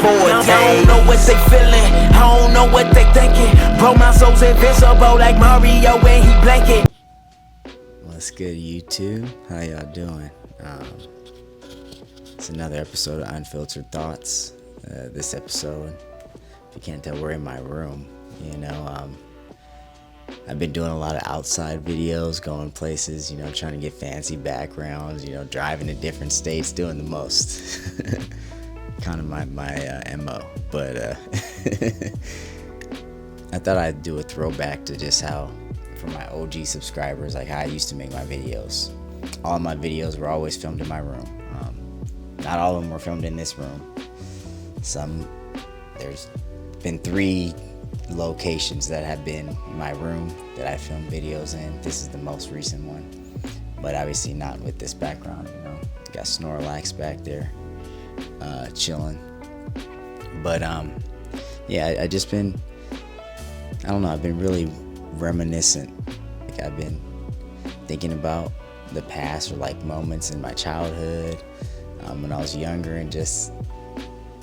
I don't know what they feeling, I don't know what they thinking. Bro, my soul's invincible like Mario when he blanket. What's good, YouTube? How y'all doing? It's another episode of Unfiltered Thoughts. This episode, if you can't tell, we're in my room. I've been doing a lot of outside videos, going places, trying to get fancy backgrounds, driving to different states, doing the most. Kind of my MO. But I thought I'd do a throwback to just how, for my OG subscribers, like how I used to make my videos. All of my videos were always filmed in my room. Not all of them were filmed in this room. There's been 3 locations that have been my room that I filmed videos in. This is the most recent one, but obviously not with this background. Got Snorlax back there, chilling. But I just been, I don't know, I've been really reminiscent. Like I've been thinking about the past, or like moments in my childhood, when I was younger, and just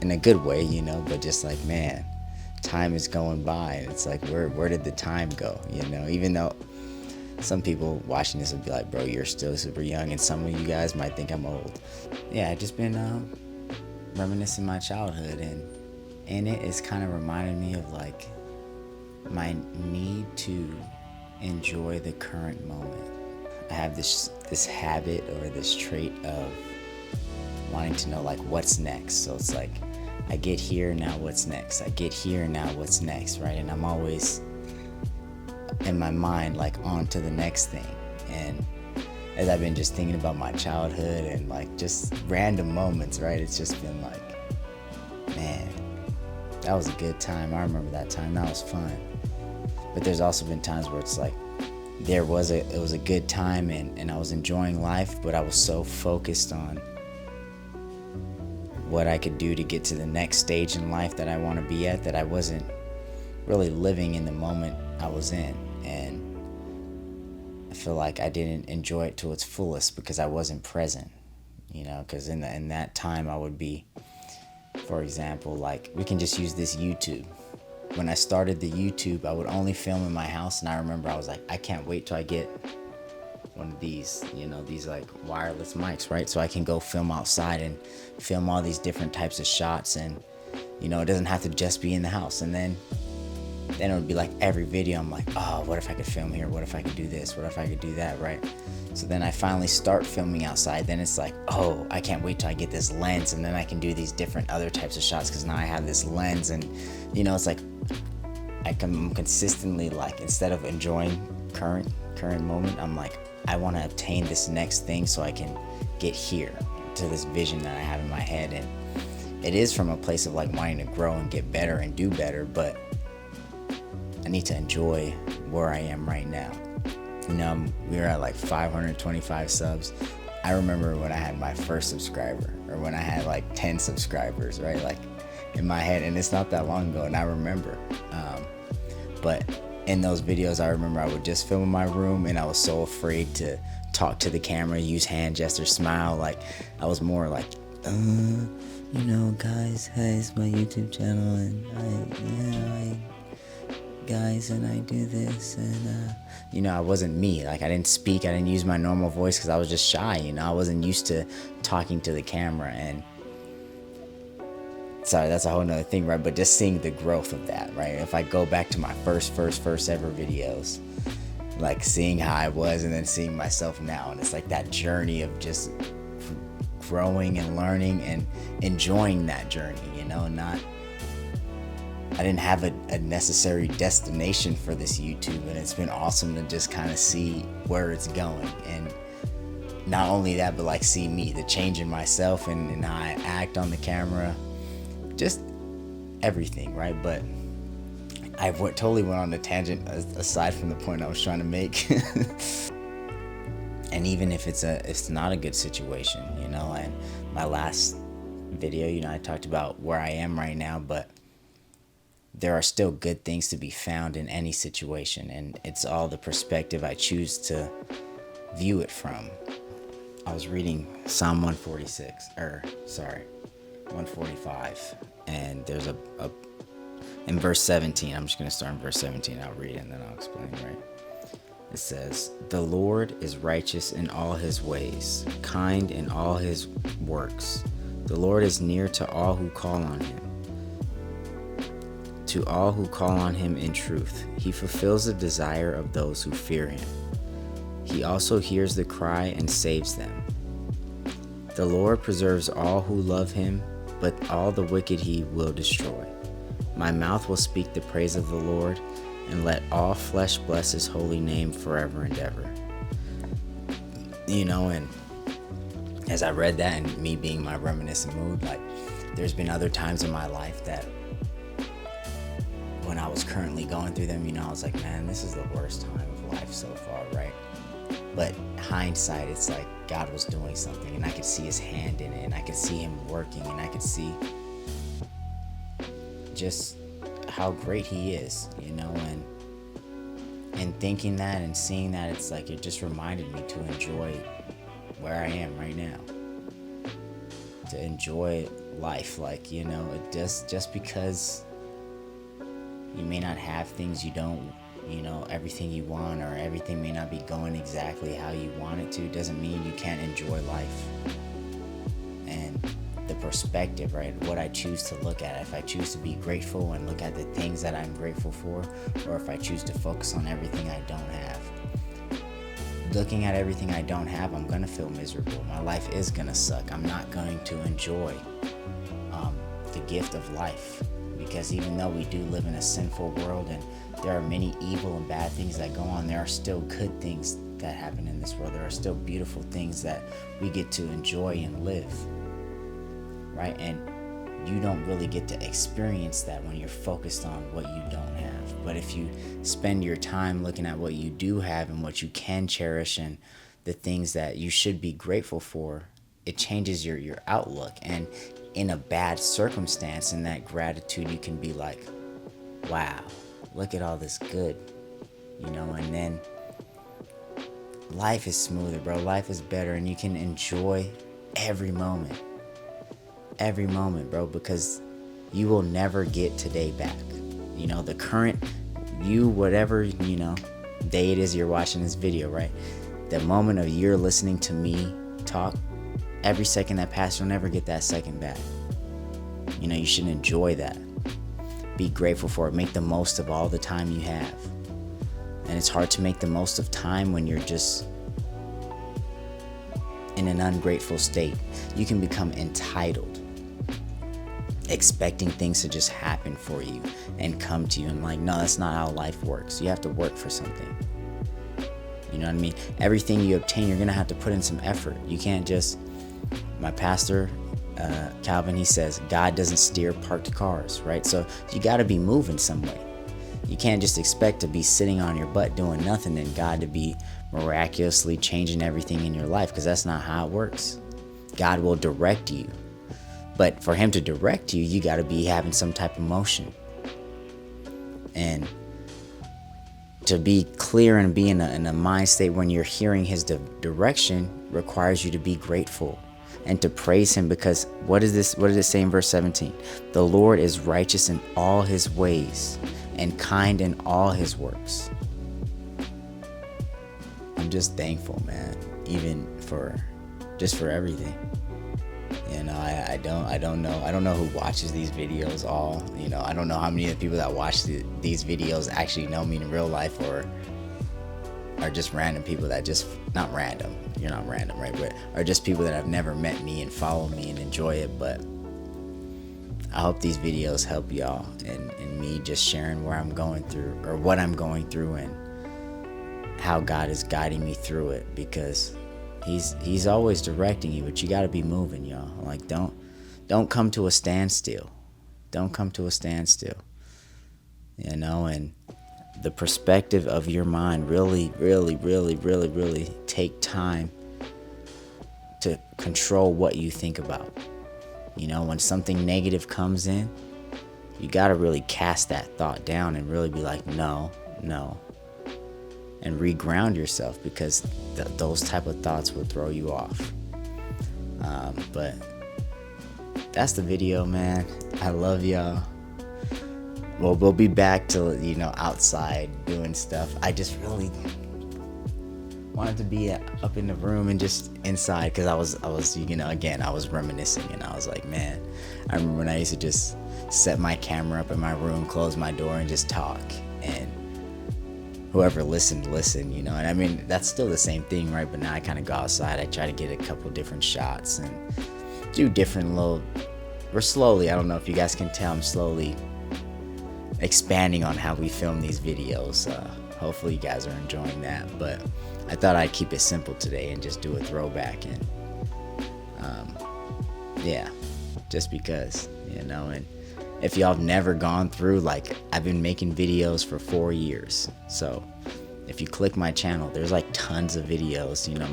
in a good way, but just like, man, time is going by, and it's like, where did the time go? Even though some people watching this would be like, bro, you're still super young, and some of you guys might think I'm old. Yeah, I just been reminiscing my childhood, and it is kind of reminding me of like my need to enjoy the current moment. I have this habit, or this trait of wanting to know like what's next. So it's like, I get here, now what's next? I get here, now what's next, right? And I'm always in my mind like on to the next thing. And as I've been just thinking about my childhood and like just random moments, right? It's just been like, man, that was a good time. I remember that time, that was fun. But there's also been times where it's like, it was a good time, and I was enjoying life, but I was so focused on what I could do to get to the next stage in life that I want to be at, that I wasn't really living in the moment I was in. And I feel like I didn't enjoy it to its fullest because I wasn't present, because in that time I would be, for example, like we can just use this YouTube. When I started the YouTube, I would only film in my house, and I remember I was like, I can't wait till I get one of these, these like wireless mics, right? So I can go film outside and film all these different types of shots, and it doesn't have to just be in the house. And then it would be like every video I'm like, oh, what if I could film here? What if I could do this? What if I could do that, right? So then I finally start filming outside. Then it's like, oh, I can't wait till I get this lens, and then I can do these different other types of shots because now I have this lens. And it's like I'm consistently like, instead of enjoying current moment, I'm like, I want to obtain this next thing so I can get here to this vision that I have in my head. And it is from a place of like wanting to grow and get better and do better, but I need to enjoy where I am right now. We were at like 525 subs. I remember when I had my first subscriber, or when I had like 10 subscribers, right? Like in my head, and it's not that long ago, and I remember. But in those videos, I remember I would just film in my room, and I was so afraid to talk to the camera, use hand gestures, smile. Like I was more like, guys, hey, it's my YouTube channel, and I do this, and I wasn't me. Like I didn't speak, I didn't use my normal voice because I was just shy. I wasn't used to talking to the camera, and sorry, that's a whole nother thing, right? But just seeing the growth of that, right? If I go back to my first ever videos, like seeing how I was, and then seeing myself now, and it's like that journey of just growing and learning and enjoying that journey, I didn't have a necessary destination for this YouTube, and it's been awesome to just kind of see where it's going. And not only that, but like see me, the change in myself, and how I act on the camera, just everything, right? But I totally went on a tangent aside from the point I was trying to make. And even if it's not a good situation, and my last video, I talked about where I am right now, but there are still good things to be found in any situation, and it's all the perspective I choose to view it from. I was reading Psalm 145, And there's in verse 17, I'm just going to start in verse 17. I'll read it and then I'll explain, right? It says, "The Lord is righteous in all his ways, kind in all his works. The Lord is near to all who call on him. To all who call on him in truth. He fulfills the desire of those who fear him. He also hears the cry and saves them. The Lord preserves all who love him, but all the wicked he will destroy. My mouth will speak the praise of the Lord, and let all flesh bless his holy name forever and ever." And as I read that, and me being my reminiscent mood, like, there's been other times in my life that when I was currently going through them, I was like, man, this is the worst time of life so far, right? But hindsight, it's like God was doing something, and I could see his hand in it, and I could see him working, and I could see just how great he is, and thinking that and seeing that, it's like it just reminded me to enjoy where I am right now, to enjoy life. Like, it just because you may not have things you don't, everything you want, or everything may not be going exactly how you want it to, doesn't mean you can't enjoy life. And the perspective, right? What I choose to look at. If I choose to be grateful and look at the things that I'm grateful for, or if I choose to focus on everything I don't have. Looking at everything I don't have, I'm gonna feel miserable. My life is gonna suck. I'm not going to enjoy the gift of life. Because even though we do live in a sinful world and there are many evil and bad things that go on, there are still good things that happen in this world. There are still beautiful things that we get to enjoy and live, right? And you don't really get to experience that when you're focused on what you don't have. But if you spend your time looking at what you do have and what you can cherish and the things that you should be grateful for, it changes your outlook. And in a bad circumstance, in that gratitude, you can be like, wow, look at all this good, and then life is smoother, bro. Life is better, and you can enjoy every moment, bro, because you will never get today back. The current you, whatever, day it is you're watching this video, right? The moment of you're listening to me talk, every second that passes, you'll never get that second back. You should enjoy that. Be grateful for it. Make the most of all the time you have. And it's hard to make the most of time when you're just in an ungrateful state. You can become entitled, expecting things to just happen for you and come to you. And like, no, that's not how life works. You have to work for something. You know what I mean? Everything you obtain, you're going to have to put in some effort. You can't just... My pastor, Calvin, he says, God doesn't steer parked cars, right? So you got to be moving some way. You can't just expect to be sitting on your butt doing nothing and God to be miraculously changing everything in your life, because that's not how it works. God will direct you. But for him to direct you, you got to be having some type of motion. And to be clear and be in a mind state when you're hearing his direction requires you to be grateful and to praise him, because what does it say in verse 17? The Lord is righteous in all his ways and kind in all his works. I'm just thankful, man, even for everything. I don't know who watches these videos all. I don't know how many of the people that watch these videos actually know me in real life, or are just random people that just, not random, you're not random, right? But are just people that have never met me and follow me and enjoy it. But I hope these videos help y'all and me just sharing where I'm going through, or what I'm going through, and how God is guiding me through it, because he's always directing you, but you got to be moving, y'all. Like, don't come to a standstill. Don't come to a standstill. And the perspective of your mind, really take time to control what you think about. When something negative comes in, you got to really cast that thought down and really be like, no, and reground yourself, because those type of thoughts will throw you off. But that's the video, man. I love y'all. Well, we'll be back to, you know, outside doing stuff. I just really wanted to be up in the room and just inside, because I was, you know, again, I was reminiscing, and I was like, man, I remember when I used to just set my camera up in my room, close my door, and just talk, and whoever listened, you know. And I mean, that's still the same thing, right? But now I kind of go outside, I try to get a couple different shots and do different we're slowly, I don't know if you guys can tell, I'm slowly expanding on how we film these videos. Hopefully you guys are enjoying that, but I thought I'd keep it simple today and just do a throwback, and yeah, just because, you know. And if y'all have never gone through, like, I've been making videos for 4 years, so if you click my channel, there's like tons of videos, you know.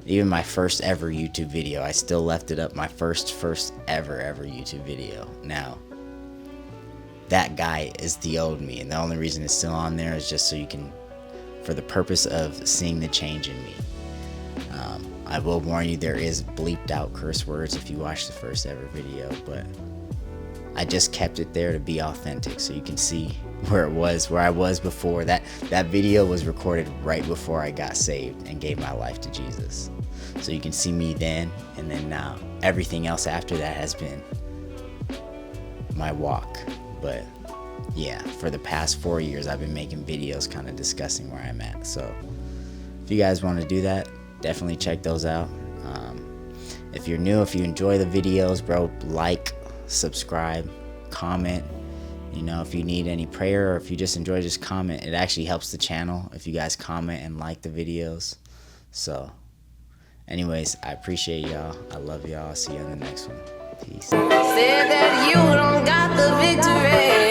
Even my first ever YouTube video, I still left it up, my first ever YouTube video. Now, that guy is the old me, and the only reason it's still on there is just so you can, for the purpose of seeing the change in me. I will warn you, there is bleeped out curse words if you watch the first ever video, but I just kept it there to be authentic, so you can see where I was before. That video was recorded right before I got saved and gave my life to Jesus. So you can see me then and then now. Everything else after that has been my walk. But yeah, for the past 4 years, I've been making videos kind of discussing where I'm at. So if you guys want to do that, definitely check those out. If you're new, if you enjoy the videos, bro, like, subscribe, comment. You know, if you need any prayer, or if you just enjoy, just comment. It actually helps the channel if you guys comment and like the videos. So anyways, I appreciate y'all. I love y'all. I'll see you on the next one. Peace. Said that you don't got the victory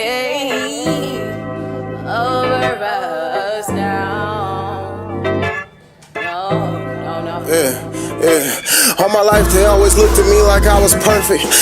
over us now. No. Yeah. All my life they always looked at me like I was perfect.